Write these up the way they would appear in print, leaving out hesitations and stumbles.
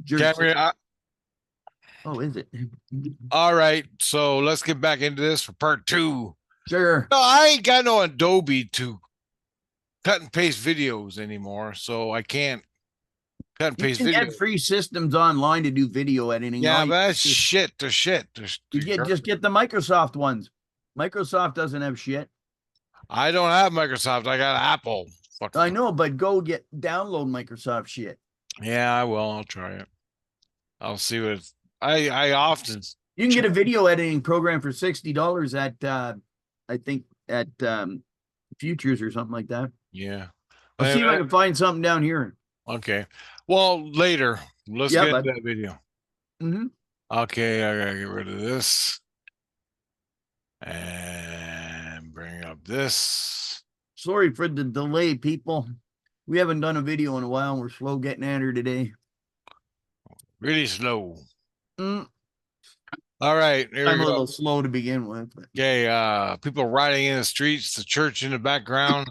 Cameron, Oh, is it? all right. So let's get back into this for part two. Sure. No, I ain't got no Adobe to cut and paste videos anymore, so I can't cut and You paste can video. get free systems online to do video editing. Yeah, All but you that's do is shit. They're shit. you just get the Microsoft ones. Microsoft doesn't have shit. I don't have Microsoft. I got Apple. I Fucking know, but go download Microsoft shit. yeah, I will. I'll try it. I'll see what it's, I often You can get a video editing program for $60 at I think at Futures or something like that. yeah. I'll see if I Anyway, can find something down here. okay. Well, later. Let's Yeah, get but into that video. Okay, I gotta get rid of this and bring up this. sorry for the delay, people. We haven't done a video in a while. We're slow getting at her today. Really slow. Mm, All right, here I'm we a go. little slow to begin with. But. Okay, people riding in the streets, the church in the background,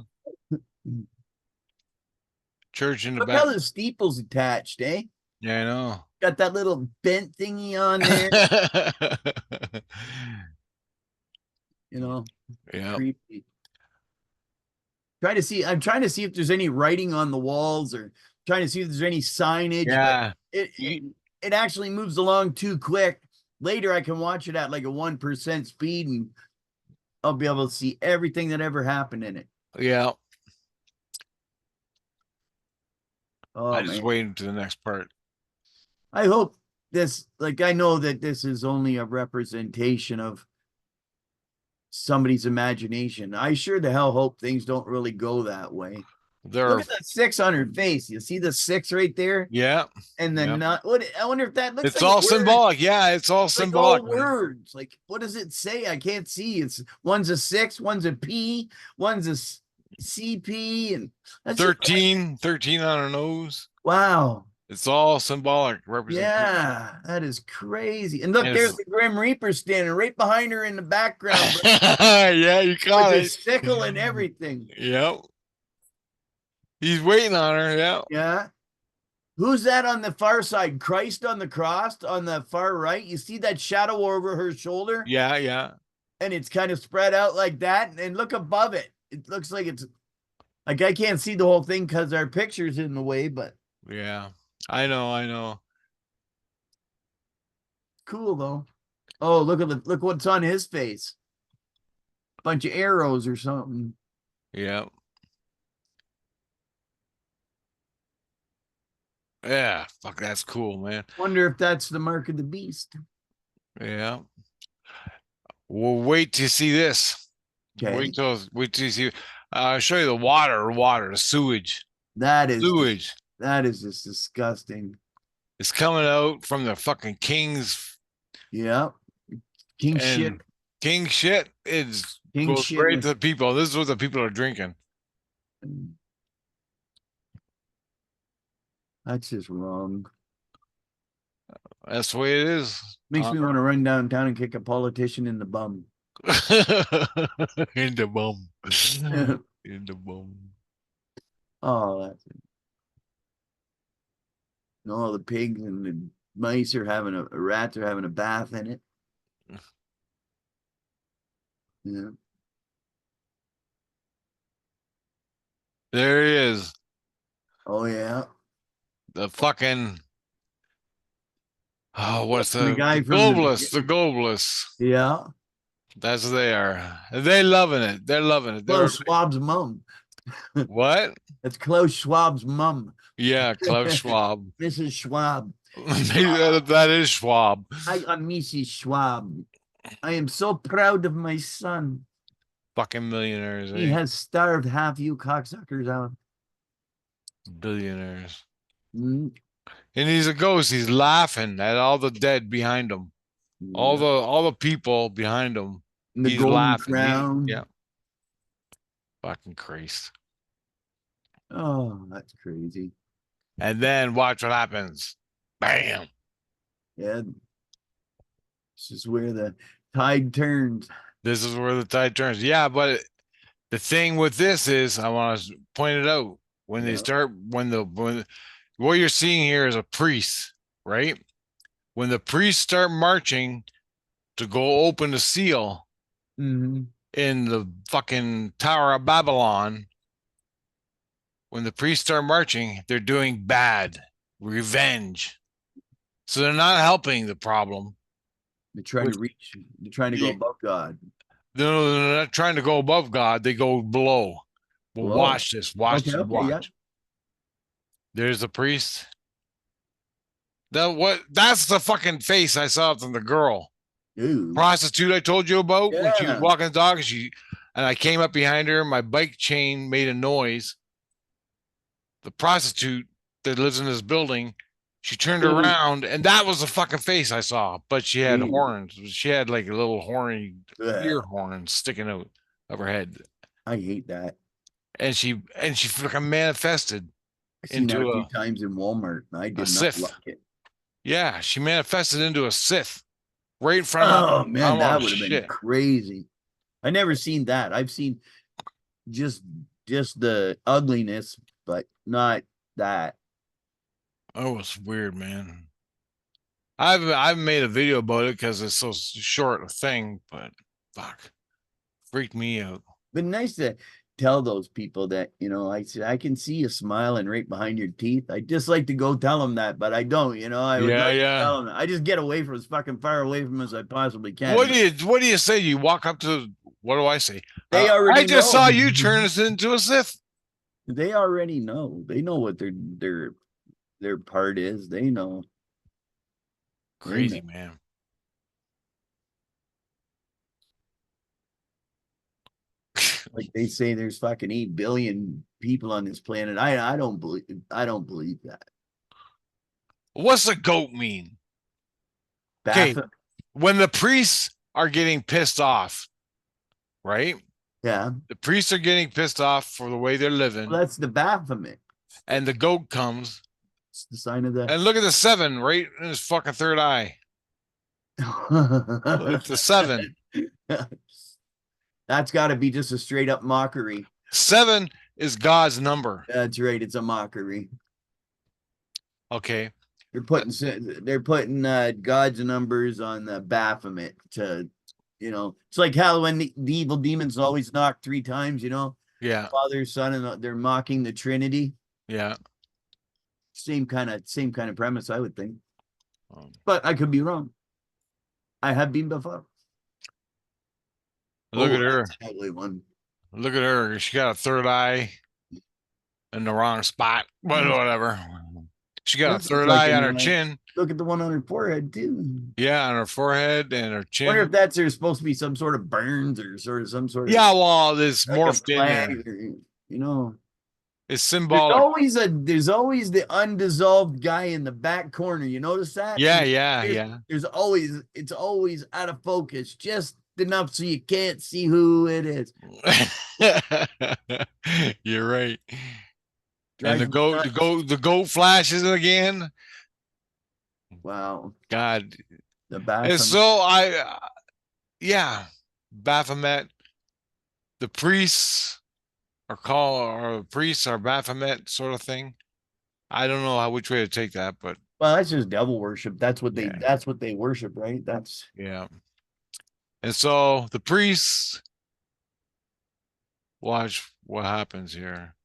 church in the Look back. how the steeple's attached, eh? Yeah, I know. Got that little bent thingy on there. You know, Yeah, creepy. I'm trying to see if there's any writing on the walls or trying to see if there's any signage, but yeah. it, it, it actually moves along too quick. Later, I can watch it at like a 1% speed and I'll be able to see everything that ever happened in it. Yeah. Oh, I just man. waiting to the next part. I hope I know that this is only a representation of somebody's imagination. I sure the hell hope things don't really go that way. There Look are, at the 600 face. You see the six right there? yeah, And then yeah. not what I wonder if that looks It's like a all word. symbolic. Yeah, it's all It's like all symbolic, man. words. Like, what does it say? I can't see. It's one's a six, one's a P, one's a CP, and that's just 13 on her nose. wow. It's all symbolic representation. Yeah, that is crazy. And look, And there's it's, the Grim Reaper standing right behind her in the background yeah, you with caught it. his sickle and everything. Yep. He's waiting on her. Yeah. Yeah. Who's that on the far side? Christ on the cross on the far right. You see that shadow over her shoulder? Yeah, yeah. And it's kind of spread out like that. And look above it. It looks like it's like I can't see the whole thing because our picture's in the way, but Yeah. I know, I know. cool though. Oh, look what's on his face. Bunch of arrows or something. Yeah. Yeah. Fuck, that's cool, man. Wonder if that's the mark of the beast. Yeah. We'll wait to see this. Okay. Wait till you see. I'll show you the water, the sewage. That is just Sewage. that is just disgusting. It's coming out from the fucking king's Yeah. King shit. and king shit is King goes shit. right to the people. This is what the people are drinking. That's just wrong. That's the way it is. Makes me want to run downtown and kick a politician in the bum. In the bum. In the bum. Oh, that's it. No, the pigs and the mice are having rats are having a bath in it. Yeah. There he is. Oh yeah. The fucking oh, what's The the guy from globalists? The globalists. yeah. That's what they are. They loving it. They're loving it. They're Klaus Schwab's mom. what? That's Klaus Schwab's mom. Yeah, Klaus Schwab. Mrs. Schwab. That is Schwab. I am Mrs. Schwab. I am so proud of my son. Fucking millionaires. He has starved half you cocksuckers out. Billionaires. Mm. And he's a ghost. He's laughing at all the dead behind him. Yeah. All the people behind him. And the He's golden laughing. crown. Yeah. Fucking Christ. Oh, that's crazy. And then watch what happens. Bam. Yeah. This is where the tide turns. This is where the tide turns. Yeah, but the thing with this is, I want to point it out when they start when what you're seeing here is a priest. right? When the priests start marching to go open the seal Mm-hmm. in the fucking Tower of Babylon, when the priests start marching, they're doing bad, revenge. So they're not helping the problem. They're trying to With reach. They're trying to go the, above God. they're not trying to go above God, they go below. Well, Whoa. watch this, Okay. Okay. Yeah. watch. There's the priest. That's the fucking face I saw from the girl. Ooh. Prostitute I told you about when she was Yeah. walking the dog and I came up behind her, my bike chain made a noise. The prostitute that lives in this building, she turned Ooh. around and that was the fucking face I saw. But she had Ooh. horns. She had like a little horny ear Ugh. horns sticking out of her head. I hate that. And she fucking manifested I've seen that a into few times in Walmart. And I a did not Sith. like it. Yeah, she manifested into a Sith right in front of my Oh eyes. man, I'm oh that would have been shit. crazy. I never seen that. I've seen just just the ugliness, but not that. Oh, it's weird, man. I've made a video about it because it's so short a thing, but fuck, freaked me out. But nice to tell those people that, I said, I can see you smiling right behind your teeth. I just like to go tell them that, but I don't, I would Yeah, like to yeah. tell them. I just get away from as fucking far away from them as I possibly can. What do you say? You walk up to what do I say? They I already just know. saw you turn us into a Sith. They already know. They know what their part is. They know. They Crazy know. man. Like they say there's fucking 8 billion people on this planet. I don't believe that. What's a goat mean? Okay, Baphomet. when the priests are getting pissed off, right? Yeah. The priests are getting pissed off for the way they're Well, living, that's the Baphomet. and the goat comes It's the sign of the and look at the seven right in his fucking third eye. It's the seven. That's got to be just a straight up mockery. Seven is God's number. That's right. It's a mockery. Okay. They're putting God's numbers on the Baphomet to, it's like Halloween. The evil demons always knock 3 times. Yeah. Father, Son, and they're mocking the Trinity. Yeah. Same kind of premise, I would think, Um, but I could be wrong. I have been before. look Oh, at her. that's an ugly one. Look at her. She got a third eye in the wrong spot. But whatever. She got a This looks third like eye an on her chin. look at the one on her forehead too. Yeah, on her forehead and her Wonder chin. if that's there's supposed to be some sort of burns or sort of some sort of Yeah, well, it's like a morphed in there. flag or you know. It's There's symbolic. always a there's always the undissolved guy in the back corner. You notice that? Yeah, And yeah, there's, yeah. there's always it's always out of focus, just enough so you can't see who it is. You're right. And Drives me nuts. the goat flashes again. Wow. God, The and Baphomet. so yeah, Baphomet. The priests or priests are Baphomet sort of thing. I don't know which way to take that, but Well, that's just devil worship. That's what they yeah, that's what they worship, right? That's yeah. And so the priests watch what happens here.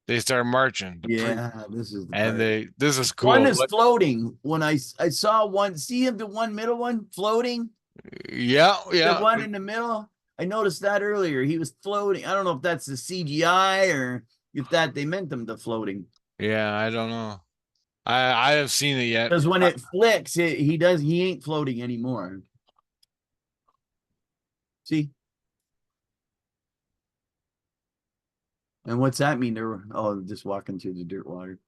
They start marching. The priest yeah, this is the and part. this is One cool. is floating. When I saw one, see the one middle one floating, Yeah, the yeah, one in the middle. I noticed that earlier. He was floating. I don't know if that's the CGI or if that they meant them to floating. yeah. I don't know. I haven't seen it yet. Because when it flicks, he ain't floating anymore. See? And what's that mean? They're just walking through the dirt water.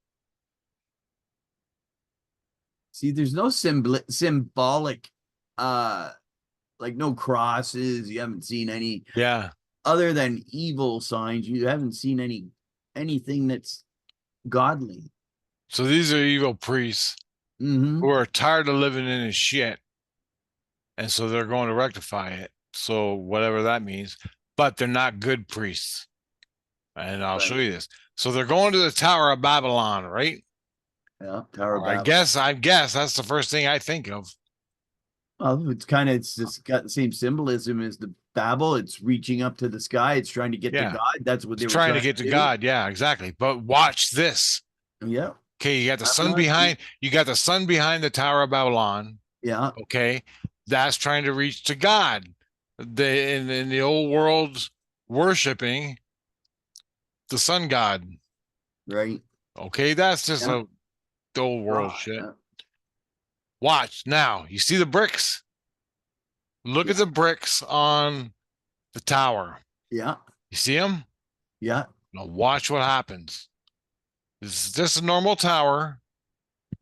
See, there's no symbolic like no crosses. You haven't seen any Yeah. other than evil signs. You haven't seen anything that's godly. So these are evil priests Mm-hmm. who are tired of living in his shit, and so they're going to rectify it. So whatever that means, but they're not good priests, and I'll show Right. you this. So they're going to the Tower of Babylon, right? Yeah, Tower of Or Babel. I guess that's the first thing I think of. Well, it's just got the same symbolism as the Babel. It's reaching up to the sky. It's trying to get to Yeah. God. That's what It's they were trying to trying get to to do. God. Yeah, exactly. But watch this. Yeah, Okay, I'm not. you got the sun behind the Tower of Babylon. Yeah, Okay. That's trying to reach to God. In the old world worshiping the sun god. right. Okay, that's just Yeah, a the old world shit. yeah, Watch now. You see the bricks? Look yeah, at the bricks on the tower. yeah, You see them? yeah. Now watch what happens. This is just a normal tower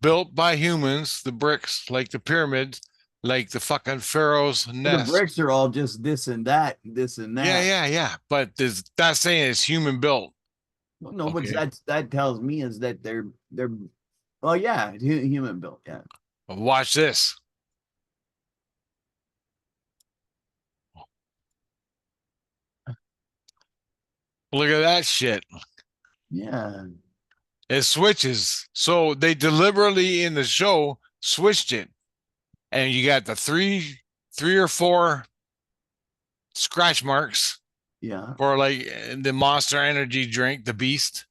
built by humans, the bricks, like the pyramids, like the fucking Pharaoh's Well, the nest. bricks are all just this and that, this and Yeah, that. yeah, yeah. But that's saying it's human built. Well, no, but Okay. that tells me is that they're well, yeah, human built. Yeah, But watch this. Look at that shit. yeah, It switches. So they deliberately in the show switched it. And you got the three or four scratch marks yeah. for like the Monster Energy drink, the Beast.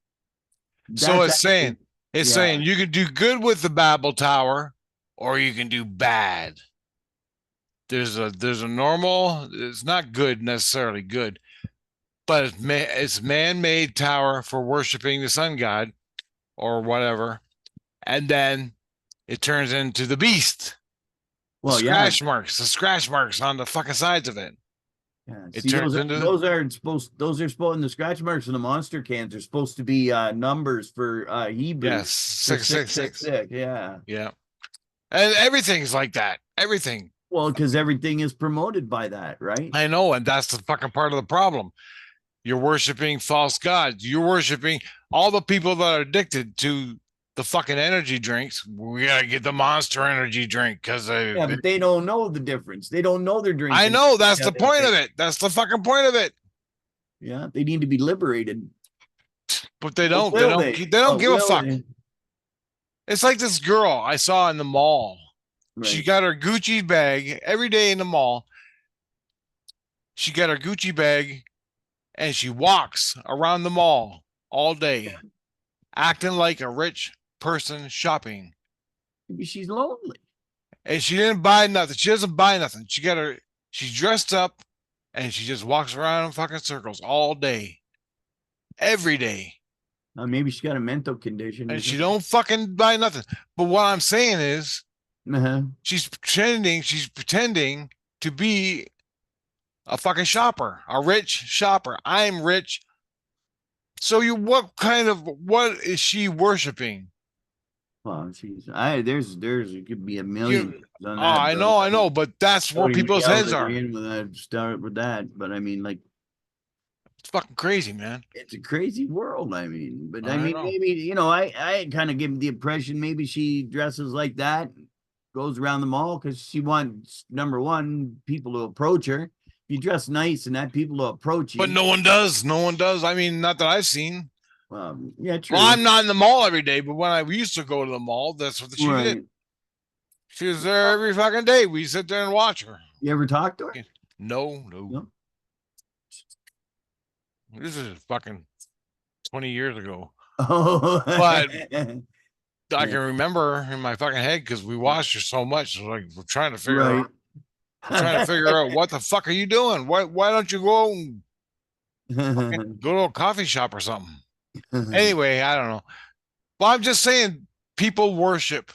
So That's actually, it's yeah, saying you can do good with the Babel Tower, or you can do bad. There's a normal. It's not good necessarily good, but it's man-made tower for worshiping the sun god or whatever, and then it turns into the beast. well, yeah, The scratch marks on the fucking sides of it. yeah. It See, turns into those are supposed, and the scratch marks and the monster cans are supposed to be numbers for Hebrew yes, for six six six six six. six. Yeah. Yeah, and everything's like that. Everything. Well, because everything is promoted by that, right? I know, and that's the fucking part of the problem. You're worshiping false gods. You're worshiping all the people that are addicted to the fucking energy drinks. We gotta get the Monster Energy drink because Yeah, but they don't know the difference. They don't know they're I drinking. know that's Yeah, the point of it. That's the fucking point of it. yeah, they need to be liberated. But they But don't. will they? They don't But give a will fuck. they? It's like this girl I saw in the mall. She Right. got her Gucci bag every day in the mall. She got her Gucci bag and she walks around the mall all day, acting like a rich person shopping. Maybe she's lonely. And she didn't buy nothing. She doesn't buy nothing. She's dressed up and she just walks around in fucking circles all day, every day. Maybe she's got a mental condition or And she something. don't fucking buy nothing. But what I'm saying is Uh-huh. she's pretending to be a fucking shopper, a rich shopper. I'm rich. So what is she worshiping? Well, there's it could be a million You on Oh, that, brother. I know, but that's where Don't even people's yell heads to are. begin with that. Start with that, but I mean, like, It's fucking crazy, man. it's a crazy world. I mean, but I I mean, know. maybe I kind of give the impression maybe she dresses like that, goes around the mall because she wants number one people to approach her. If you dress nice and that people to approach But you, no one does. No one does. I mean, not that I've seen. yeah, Well, true, I'm not in the mall every day, but when I used to go to the mall, that's what she did. right? She was there every fucking day. We sit there and watch her. You ever talk to her? No, no. No. This is fucking 20 years ago. Oh, But I yeah, can remember in my fucking head because we watched her so much. So like right. we're trying to figure out what the fuck are you doing? Why don't you go and fucking go to a coffee shop or something? Anyway, I don't know. Well, I'm just saying people worship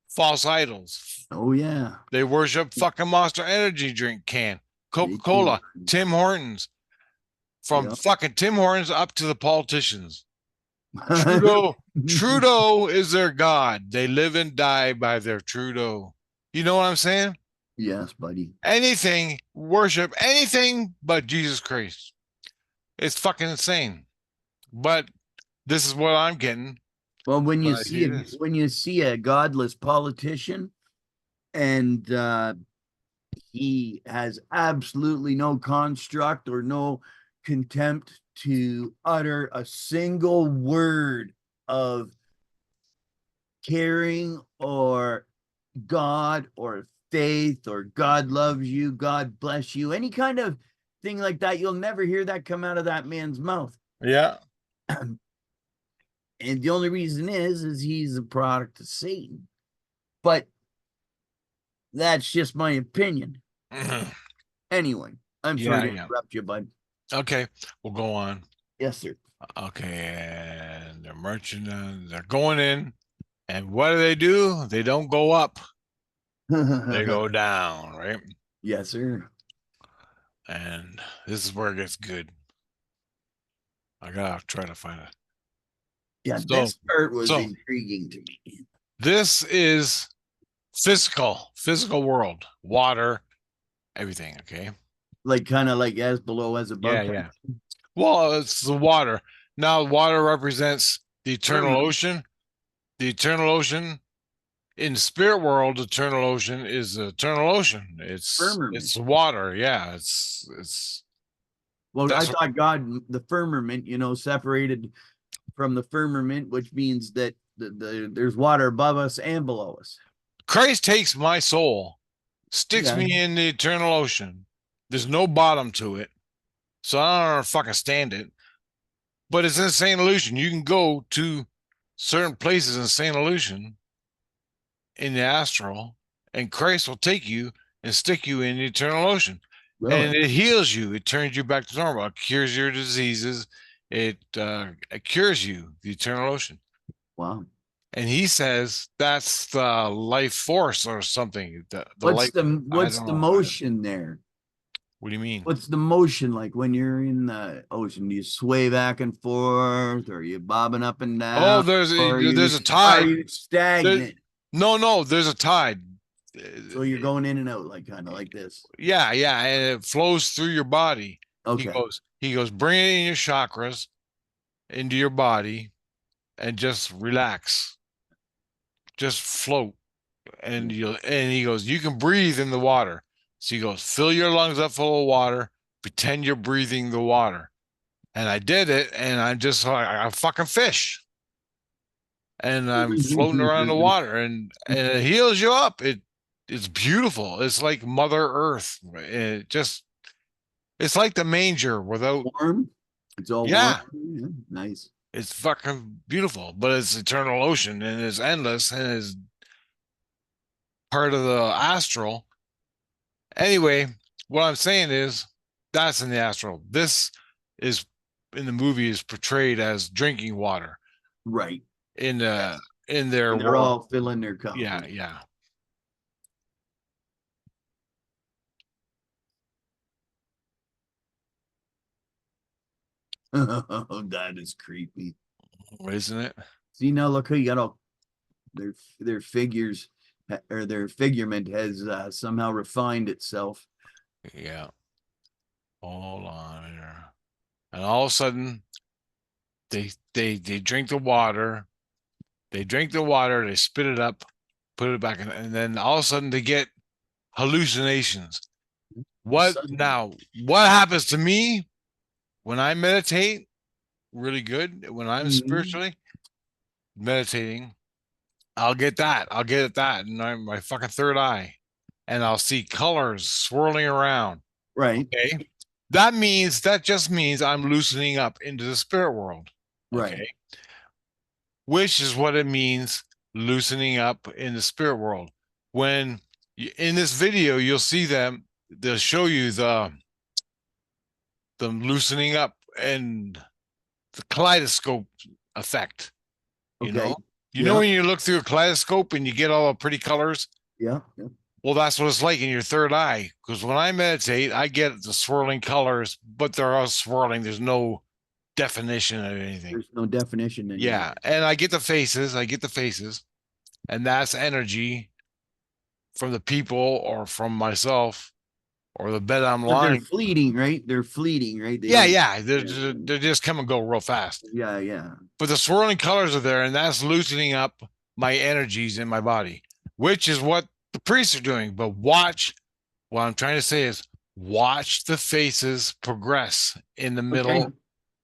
false idols. Oh yeah, They worship fucking Monster Energy drink can, they do. Coca-Cola, Tim Hortons, from Yeah. fucking Tim Hortons up to the politicians. Trudeau, Trudeau is their god. They live and die by their Trudeau. You know what I'm saying? Yes, buddy. Anything, worship anything but Jesus Christ. It's fucking insane. But this is what I'm getting Well, when I see this. when you see a godless politician and he has absolutely no construct or no contempt to utter a single word of caring or God or faith or God loves you, God bless you, any kind of thing like that, you'll never hear that come out of that man's mouth. Yeah. And the only reason is he's a product of Satan. But that's just my opinion. Anyway, I'm sorry Yeah, to yeah. interrupt you, bud. Okay, we'll go on. Yes, sir. Okay, and they're marching, they're going in, and what do? They don't go up, they go down, right? Yes, sir. And this is where it gets good. I gotta try to find it. Yeah, So, this part was so intriguing to me. this is physical world, water, everything. Okay. Like kind of like as below, as Yeah, above. yeah. Well, it's the water. Now, water represents the eternal Firmament. ocean. The eternal ocean in spirit world, eternal ocean is the eternal ocean. Firmament. It's water. Yeah, it's Well, I that's thought God, the firmament, separated from the firmament, which means that there's water above us and below us. Christ takes my soul, sticks Yeah. me in the eternal ocean. There's no bottom to it, so I don't know fucking stand it. But it's in Saint Lucian. You can go to certain places in Saint Lucian in the astral, and Christ will take you and stick you in the eternal ocean. Really? And it heals you. It turns you back to normal. It cures your diseases. It cures you, the eternal ocean. Wow. And he says that's the life force or something. The What's life, the I what's don't the know. motion there? What do you mean? What's the motion like when you're in the ocean? Do you sway back and forth, or are you bobbing up and Oh, down, or there's a are tide. you There, stagnant? no, there's a tide. So you're going in and out, like kind of like this. Yeah, yeah, and it flows through your body. Okay. He goes, bring it in your chakras into your body and just relax, just float. And he goes, you can breathe in the water. So he goes, fill your lungs up full of water, pretend you're breathing the water. And I did it, and I'm just like a fucking fish. And I'm floating around the water, and it heals you up. It's beautiful. It's like Mother Earth. It's like the manger without. Warm. It's all warm. Yeah, Yeah, nice. it's fucking beautiful, but it's eternal ocean and it's endless and it's part of the astral. Anyway, what I'm saying is that's in the astral. This is in the movie is portrayed as drinking water Right. in Yes. in their When they're world. all filling their cup. Yeah, yeah. Oh, that is creepy. Isn't it? See now, look who you got all their figures or their figurement has somehow refined itself. Yeah. Hold on here. And all of a sudden they drink the water. They drink the water, they spit it up, put it back in, and then all of a sudden they get hallucinations. What Suddenly. now? What happens to me when I meditate? Really good. When I'm Mhm. spiritually meditating, I'll get that. I'll get that, and I'm my fucking third eye, and I'll see colors swirling around. Right, Okay, that just means I'm loosening up into the spirit world. right. Okay, which is what it means loosening up in the spirit world. When in this video, you'll see them. They'll show you the loosening up and the kaleidoscope effect. You know, Okay. Yeah, when you look through a kaleidoscope and you get all the pretty colors. yeah, yeah. Well, that's what it's like in your third eye. Because when I meditate, I get the swirling colors, but they're all swirling. There's no definition of anything. There's no definition anymore. Yeah, and I get the faces. I get the faces, and that's energy from the people or from myself or the bed I'm But they're lying. fleeting, right? They're fleeting, right? They Yeah, don't. yeah, Yeah, they just come and go real fast. yeah, yeah. But the swirling colors are there, and that's loosening up my energies in my body, which is what the priests are doing. But watch, what I'm trying to say is watch the faces progress in the Okay. middle.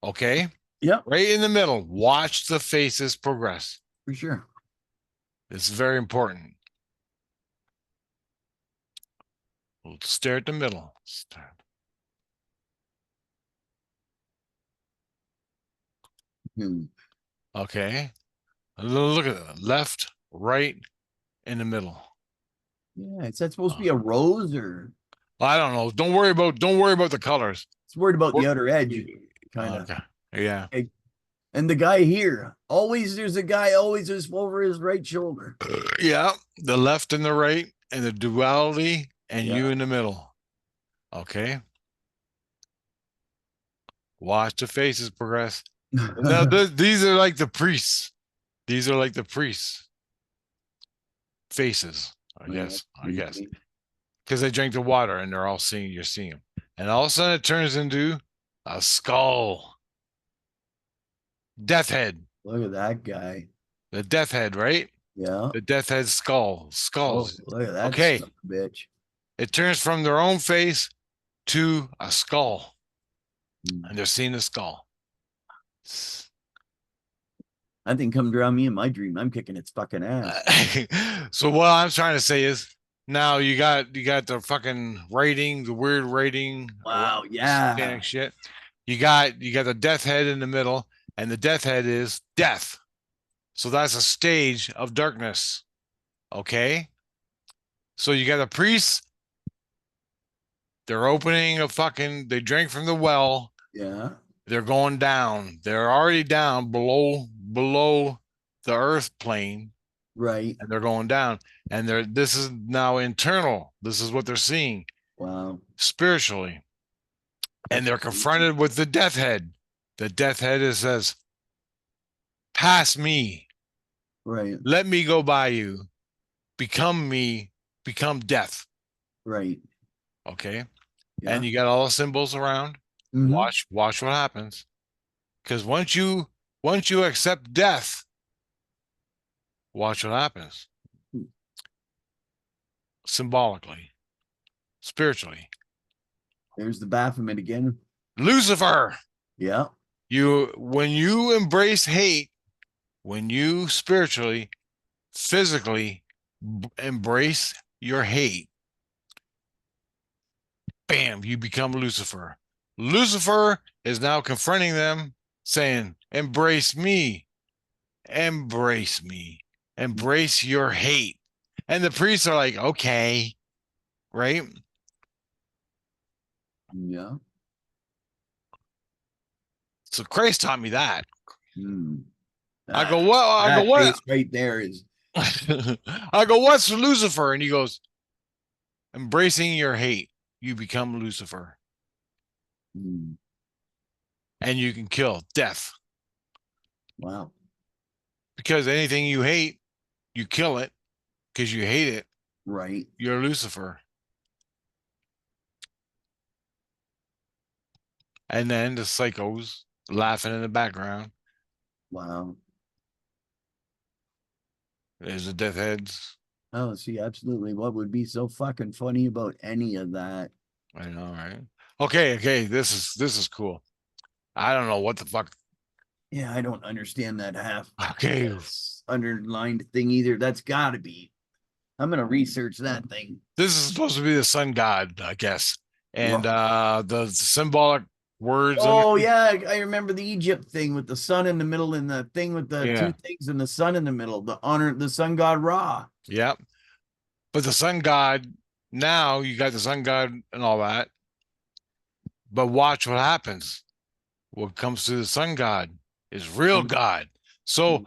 Okay, Yep, right in the middle. Watch the faces progress. for sure. This is very important. We'll stare at the middle. Hmm. Okay. Look at it. Left, right, in the middle. Yeah, is that supposed to Uh, be a rose or I don't know. Don't worry about the colors. it's worried about Wor- the outer edge, kind of. Okay. Yeah. And the guy here, always there's a guy always just over his right shoulder. Yeah. The left and the right and the duality and Yeah. you in the middle. Okay. Watch the faces progress. Now these are like the priests. These are like the priests' faces, I Yeah, guess. I guess. maybe. Because they drink the water and they're all seeing you're seeing them. And all of a sudden it turns into a skull. Death head. Look at that guy. The death head, right? Yeah. The death head skull. Oh, Skulls. look at that Okay. son of a bitch. It turns from their own face to a skull. Hmm. And they're seeing the skull. That thing comes around me in my dream. I'm kicking its fucking ass. So what I'm trying to say is now you got the fucking rating, the weird rating around Wow. satanic Yeah. shit. You got the death head in the middle, and the death head is death. So that's a stage of darkness. Okay. So you got the priests, they're opening a fucking, they drank from the well, Yeah. they're going down. They're already down below the earth plane, Right. and they're going down. And this is now internal. This is what they're seeing Wow. spiritually. And That's they're crazy. confronted with the death head. The death head is says, pass me, Right. let me go by you, become me, become death. Right. Okay. And Yeah. you got all the symbols around. Mm-hmm. Watch what happens. Because once you accept death, watch what happens. Symbolically, spiritually. There's the Baphomet again. Lucifer, Yeah. you when you embrace hate, when you spiritually, physically embrace your hate, bam, you become Lucifer. Lucifer is now confronting them, saying, embrace me, embrace your hate. And the priests are like, okay, right? Yeah. So Christ taught me that. Hmm. I go, That what? I go, that what? face right there is I go, what's Lucifer? And he goes, embracing your hate, you become Lucifer. hmm. And you can kill death. Wow. Because anything you hate, you kill it because you hate it. Right. You're Lucifer. And then the psychos laughing in the background. Wow. There's the death heads. Oh, see, absolutely. What would be so fucking funny about any of that? I know, right? Okay. This is cool. I don't know what the fuck. Yeah, I don't understand that half Okay. that's underlined thing either. That's gotta be. I'm gonna research that thing. This is supposed to be the sun god, I guess. And Right. the symbolic words Oh underneath. yeah, I remember the Egypt thing with the sun in the middle and the thing with the two Yeah. things and the sun in the middle. The honor, the sun god Ra. Yeah. But the sun god, now you got the sun god and all that. But watch what happens. What comes to the sun god is real God. So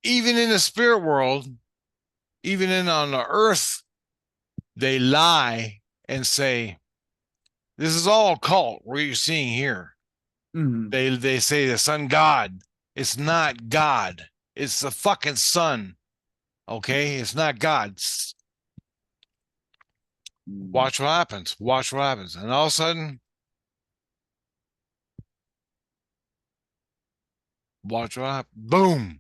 even in the spirit world, even in on the earth, they lie and say, this is all cult, what you're seeing here. Mm-hmm. They say the sun god. It's not God. It's the fucking sun. Okay? It's not God. Mm-hmm. Watch what happens. Watch what happens. And all of a sudden, watch what happens. Boom.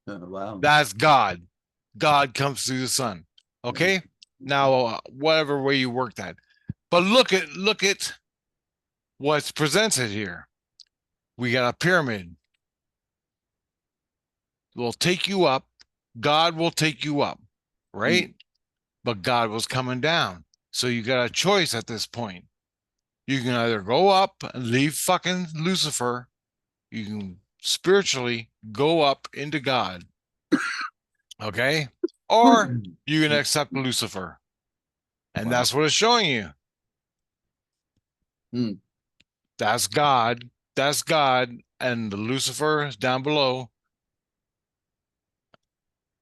Oh, wow. That's God. God comes through the sun. Right. Okay? Now, whatever way you work that. But look at what's presented here. We got a pyramid. We'll take you up. God will take you up, Mm. right? But God was coming down. So you got a choice at this point. You can either go up and leave fucking Lucifer, you can spiritually go up into God, okay? Or you can accept Lucifer. And Wow. that's what it's showing you. Mm. That's God. That's God. And the Lucifer is down below.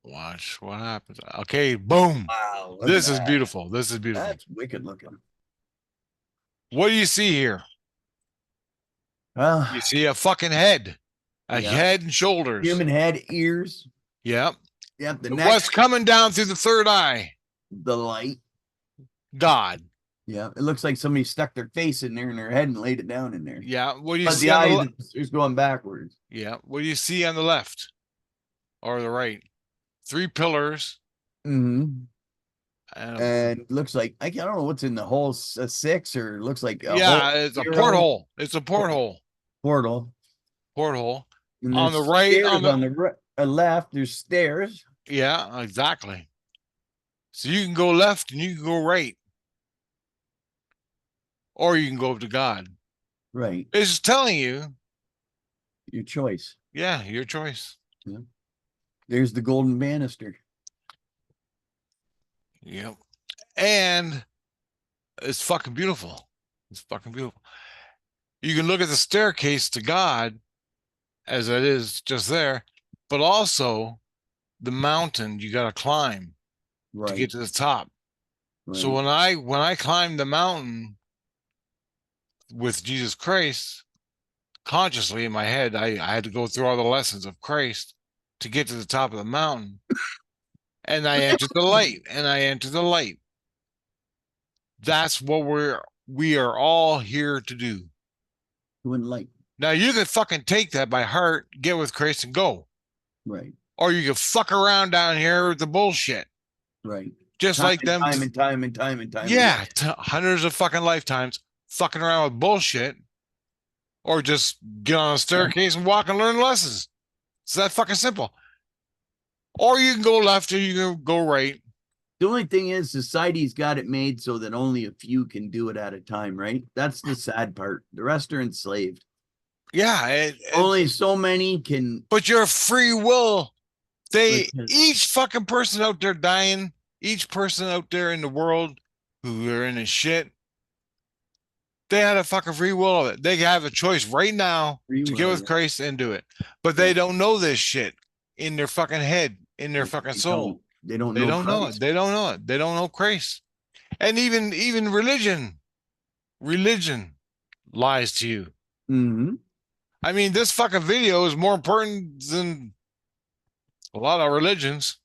Watch what happens. Okay, boom. Wow, look at This is that. beautiful. This is beautiful. That's wicked looking. What do you see here? Well, You see a fucking head, a yeah. head and shoulders. Human head, ears. Yep. Yep, the What's neck, coming down through the third eye? the light. God. Yeah, it looks like somebody stuck their face in there in their head and laid it down in there. Yeah. What do you But see the on the eyes left? is going backwards. Yeah. What do you see on the left or the right? Three pillars. Mm-hmm. And And looks like I don't know what's in the hole, a six, or looks like a hole yeah, it's a zero porthole. It's a porthole. portal. Porthole. And On the there's right, on stairs the on the left. There's stairs. yeah, exactly. So you can go left and you can go right, or you can go up to God. Right. It's just telling you, Your choice. yeah, your choice. Yeah. There's the golden banister. Yep. And it's fucking beautiful. It's fucking beautiful. You can look at the staircase to God as it is just there, but also the mountain you got to climb to Right. get to the top. So Right. when I climbed the mountain with Jesus Christ consciously in my head, I had to go through all the lessons of Christ to get to the top of the mountain. And I entered the light, and I entered the light. That's what we are all here to do. Twin light. Now you can fucking take that by heart, get with Christ and go. Right. Or you can fuck around down here with the bullshit. Right. Just Time like and them, time and time and time and time again. yeah, hundreds of fucking lifetimes fucking around with bullshit. Or just get on a staircase and walk and learn lessons. It's that fucking simple. Or you can go left or you can go right. The only thing is, society's got it made so that only a few can do it at a time, right? That's the sad part. The rest are enslaved. Yeah, Only so many can. but your free will, Like, they each fucking person out there dying, each person out there in the world who are in a shit, they had a fucking free will of it. They have a choice right now free to get will, with yeah. Christ and do it. But Yeah. they don't know this shit in their fucking head, in their fucking They soul. don't. They don't They know don't know it. Christ. They don't know it. They don't know Christ. And even religion lies to you. Mm-hmm. I mean, this fucking video is more important than a lot of religions,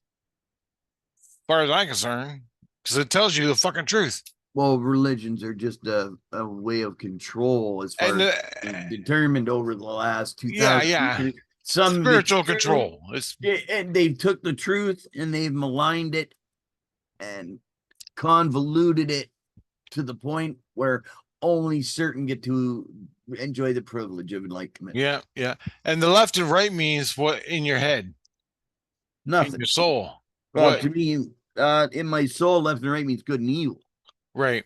as far as I'm concerned, because it tells you the fucking truth. Well, religions are just a way of control as far And as determined over the last yeah, 2,000 yeah, years. Some spiritual became, control. It's and they took the truth and they've maligned it and convoluted it to the point where only certain get to enjoy the privilege of enlightenment. yeah, yeah. And the left and right means what in your head, in Nothing. your soul. Well, What to me, in my soul, left and right means good and evil. right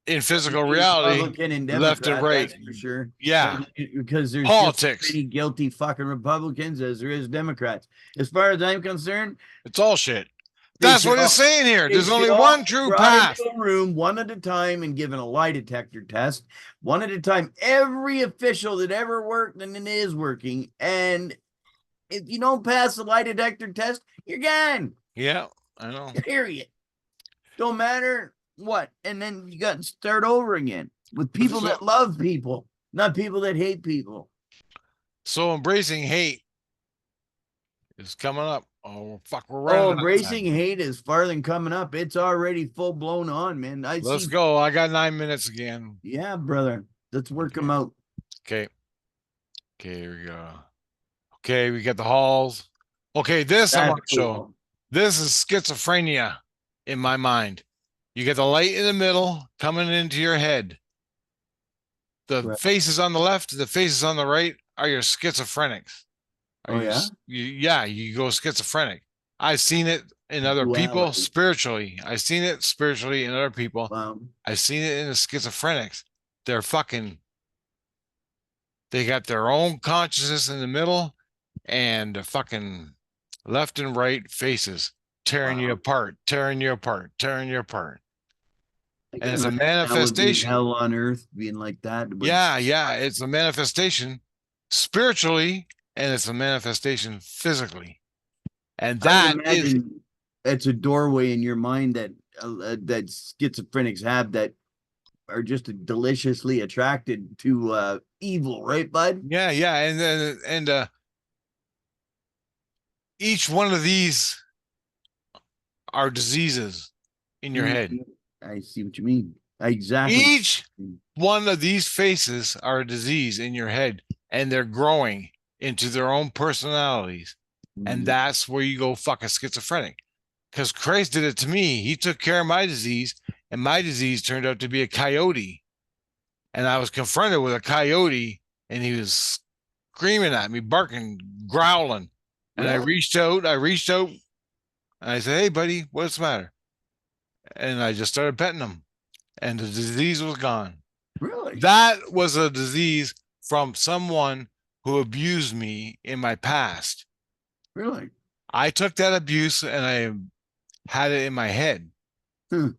in Doesn't physical mean reality, Republican and left and Democrat, right. that's for sure. Yeah, Because there's just as politics. many guilty fucking Republicans as there is Democrats. As far as I'm concerned, It's all shit. they That's should what it's all saying here. they There's should only all one be true brought into path. a room one at a time and given a lie detector test, one at a time. Every official that ever worked and is working, and if you don't pass the lie detector test, you're gone. Yeah, I know. Period. Don't matter what. And then you got to start over again with people So, that love people, not people that hate people. so embracing hate is coming up. Oh fuck, we're Oh, running out of embracing time. hate is farther than coming up. It's already full blown on, man. I Let's see. go. I got 9 minutes again. Yeah, brother. Let's work them out. Okay. Okay, here we go. Okay, we got the halls. Okay, this I That's want to show. cool. This is schizophrenia in my mind. You get the light in the middle coming into your head. The Right. faces on the left, the faces on the right are your schizophrenics. Are Oh yeah, yeah, you go schizophrenic. I've seen it in other people duality. spiritually. I've seen it spiritually in other people. Wow. I've seen it in the schizophrenics. They're fucking, they got their own consciousness in the middle and the fucking left and right faces tearing you Wow. apart, tearing you apart, tearing you apart. I And can it's a imagine that would be manifestation. hell on earth being like that. But Yeah, yeah, it's a manifestation spiritually and it's a manifestation physically. And I would that is, imagine it's a doorway in your mind that that schizophrenics have that are just deliciously attracted to evil, right, bud? yeah, yeah. And each one of these are diseases in your head. Mhm. I see what you mean. I exactly. Each one of these faces are a disease in your head, and they're growing into their own personalities. And Mhm. that's where you go fucking schizophrenic. Because Christ did it to me. He took care of my disease, and my disease turned out to be a coyote. And I was confronted with a coyote, and he was screaming at me, barking, growling. And Really? I reached out, and I said, "Hey, buddy, what's the matter?" And I just started petting him, and the disease was gone. Really? That was a disease from someone who abused me in my past. Really? I took that abuse and I had it in my head. Huh.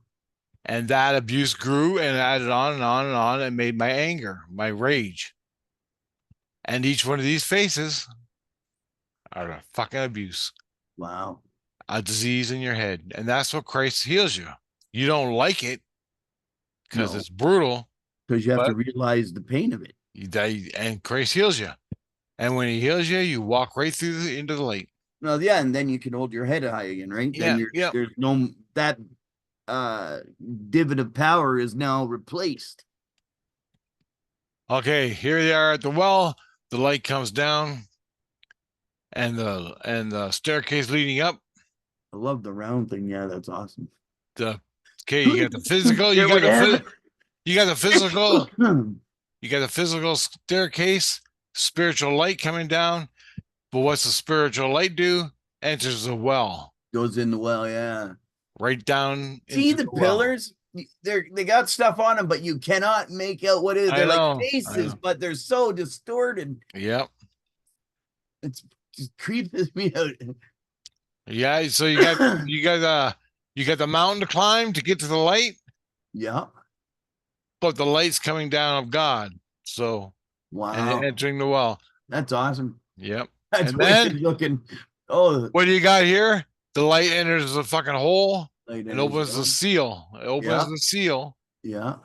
And that abuse grew and added on and on and on and made my anger, my rage. And each one of these faces are a fucking abuse, Wow. a disease in your head. And that's what Christ heals you. You don't like it because No, it's brutal, because you have to but realize the pain of it. and Christ heals you. And when he heals you, you walk right through into the light. Well, yeah, and then you can hold your head high again, right? Then Yeah, yeah. there's no that uh divot of power is now replaced. Okay, here they are at the well. The light comes down, and the staircase leading up. I love the round thing. Yeah, that's awesome. The okay, you got the physical. There we have you got the physical. it. You got the physical staircase. Spiritual light coming down. But what's the spiritual light do? Enters the well, Goes in the well, yeah. right down See into the the well. pillars? They got stuff on them, but you cannot make out what it is. I They're like know. I faces, know. but they're so distorted. Yep. It's just creeps me out. Yeah. So you got the mountain to climb to get to the light, Yeah. but the light's coming down of God. So and Wow. entering the well. That's awesome. Yep. That's And wicked then looking. Oh, what do you got here? The light enters the fucking hole light and enters opens the well. seal. It opens Yeah. the seal. Yeah.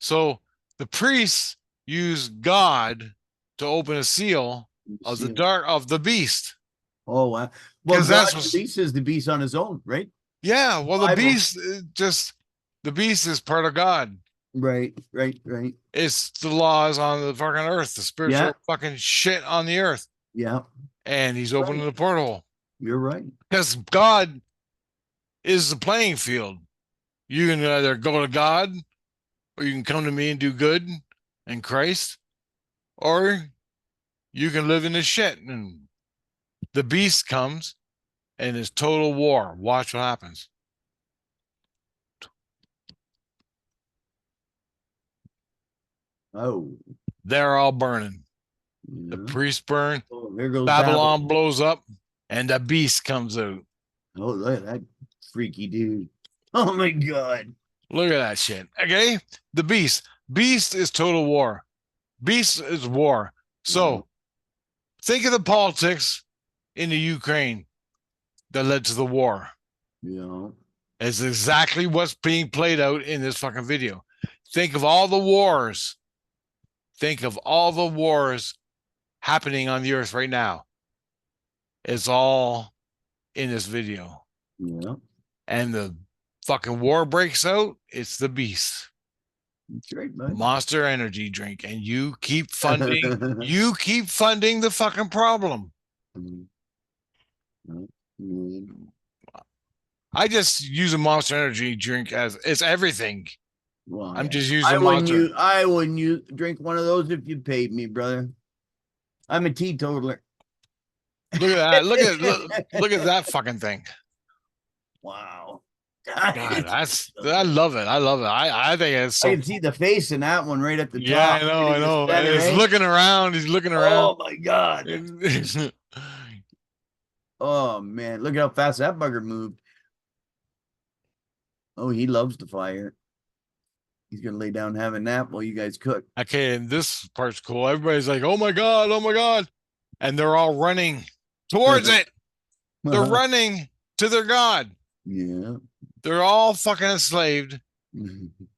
So the priests use God to open a seal You of see the it. dark of the beast. Oh, wow. Well, Because God that's what's releases the beast on his own, right? yeah, well the Bible. beast just the beast is part of God. Right, right, right. It's the laws on the fucking earth, the Yeah, spiritual fucking shit on the earth. yeah. And he's Right. opening the portal. You're right. Because God is the playing field. You can either go to God or you can come to me and do good in Christ, or you can live in the shit. And the beast comes and it's total war. Watch what happens. Oh, They're all burning. The yeah. priests burn, Oh, there goes Babylon. Babylon blows up, and the beast comes out. Oh, look at that freaky dude. Oh my God. Look at that shit. Okay? The beast. Beast is total war. Beast is war. Yeah, So think of the politics in the Ukraine that led to the war. yeah. It's exactly what's being played out in this fucking video. Think of all the wars. Think of all the wars happening on the earth right now. It's all in this video. Yeah, And the fucking war breaks out. It's the beast. that's right, bud. Monster Energy drink. And you keep funding the fucking problem. I just use a Monster Energy drink as it's everything. Well, I'm yeah. just using Monster. I wouldn't use drink one of those if you paid me, brother. I'm a teetotaler. Look at that. Look at that fucking thing. Wow. That God, is that's I something. love it. I love it. I think it's I so can see cool. the face in that one right at the Yeah, top, I know, right I in the know. And center, he's eh? looking around. He's looking around. Oh my God. Oh man, look at how fast that bugger moved. Oh, he loves the fire. He's gonna lay down and have a nap while you guys cook. Okay, and this part's cool. Everybody's like, "Oh my god, oh my god," and they're all running towards it. They're running to their god. Yeah. They're all fucking enslaved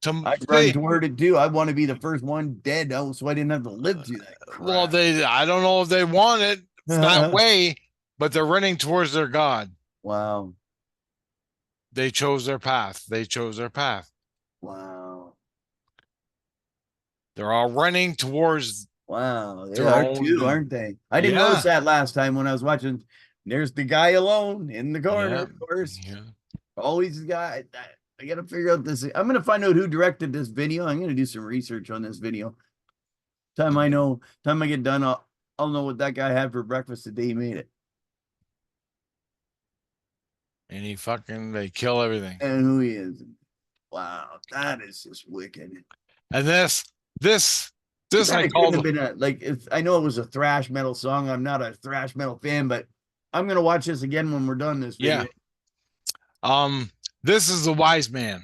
to I'd run see. toward it too. I want to be the first one dead out so I didn't have to live through that Well, crap. they I don't know if they want it that way, but they're running towards their god. Wow. They chose their path. They chose their path. Wow. They're all running towards Wow. They their are own too, doom. aren't they? I didn't notice Yeah, that last time when I was watching. There's the guy alone in the corner, yeah, of course. yeah. Always the guy. I gotta figure out this. I'm gonna find out who directed this video. I'm gonna do some research on this video. Time I get done, I'll know what that guy had for breakfast the day he made it. And they kill everything. And who he is. Wow, that is just wicked. And this, Too this bad I it couldn't have called. been a like if I know it was a thrash metal song. I'm not a thrash metal fan, but I'm gonna watch this again when we're done this Yeah. video. Um, this is the wise man.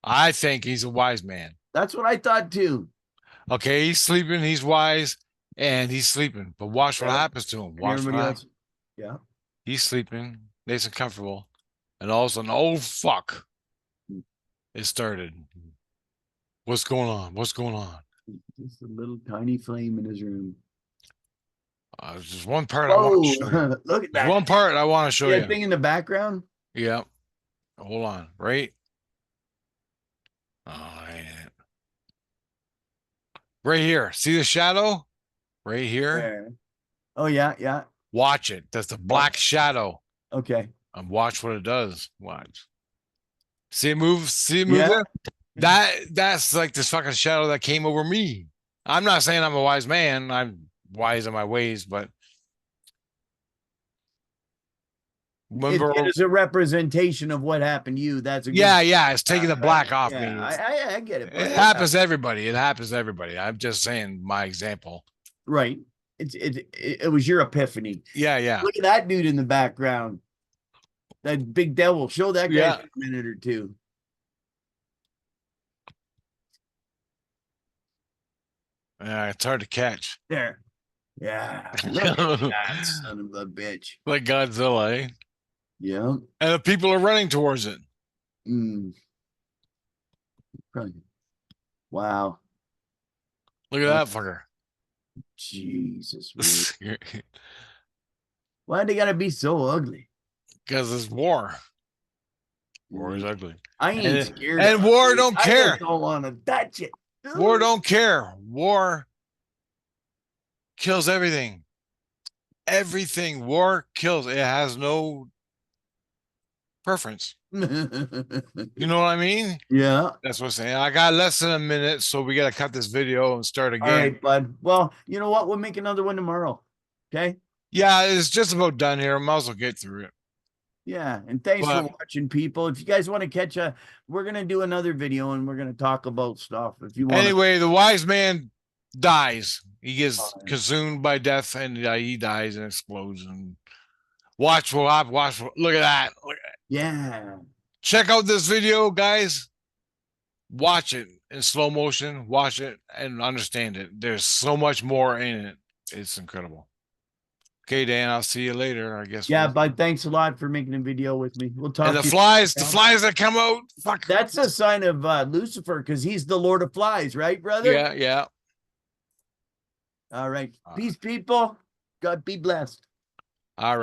I think he's a wise man. That's what I thought too. Okay, he's sleeping, he's wise, and he's sleeping. But watch what Yeah. happens to him. And Watch what everybody happens. else. Yeah. He's sleeping, nice and comfortable. And all of a sudden, oh fuck, it started. What's going on? What's going on? Just a little tiny flame in his room. There's just one part I want to Whoa, show you. look at There's that. one part I want to show See that you. thing in the background? Yeah. Hold on. Right. Oh, yeah. Right here. See the shadow? Right here. There. Oh yeah, yeah. Watch it. That's the Oh, black shadow. okay. And watch what it does. Watch. See it move? See it move Yeah. there? That's like this fucking shadow that came over me. I'm not saying I'm a wise man. I'm wise in my ways, but It remember, is a representation of what happened to you. That's a good yeah, yeah, it's taking the right? black off Yeah, me. I get it, It but happens to everybody. It happens to everybody. I'm just saying my example. right. It was your epiphany. Yeah, yeah, Look at that dude in the background. That big devil. Show that guy yeah. for a minute or two. Yeah, it's hard to catch. There. Yeah. Look at that son of a bitch. Like Godzilla, eh? Yeah. And the people are running towards it. Mm. Wow. Look at that fucker. Jesus. Because Why they gotta be so ugly? it's war. War is ugly. I ain't scared of And war ugly. don't I care. just don't want to touch it. War don't care. War kills everything. Everything. War kills. It has no preference. You know what I mean? Yeah. That's what I'm saying. I got less than a minute, so we got to cut this video and start All again. right, bud. Well, you know what? We'll make another one tomorrow. Okay. Yeah, it's just about done here. I might as well get through it. Yeah. And thanks for But watching, people. If you guys want to catch we're gonna do another video and we're gonna talk about stuff. If you want to. anyway, the wise man dies. He gets consumed by death and he dies and explodes. And watch what I watch. Look at that. Yeah. Check out this video, guys. Watch it in slow motion. Watch it and understand it. There's so much more in it. It's incredible. Okay, Dan, I'll see you later. I guess. Yeah, bud. Thanks a lot for making a video with me. We'll talk And to you. the flies that come out. Fuck. That's a sign of Lucifer because he's the Lord of Flies, right, brother? Yeah, yeah. All right. Peace, people. God be blessed. All right.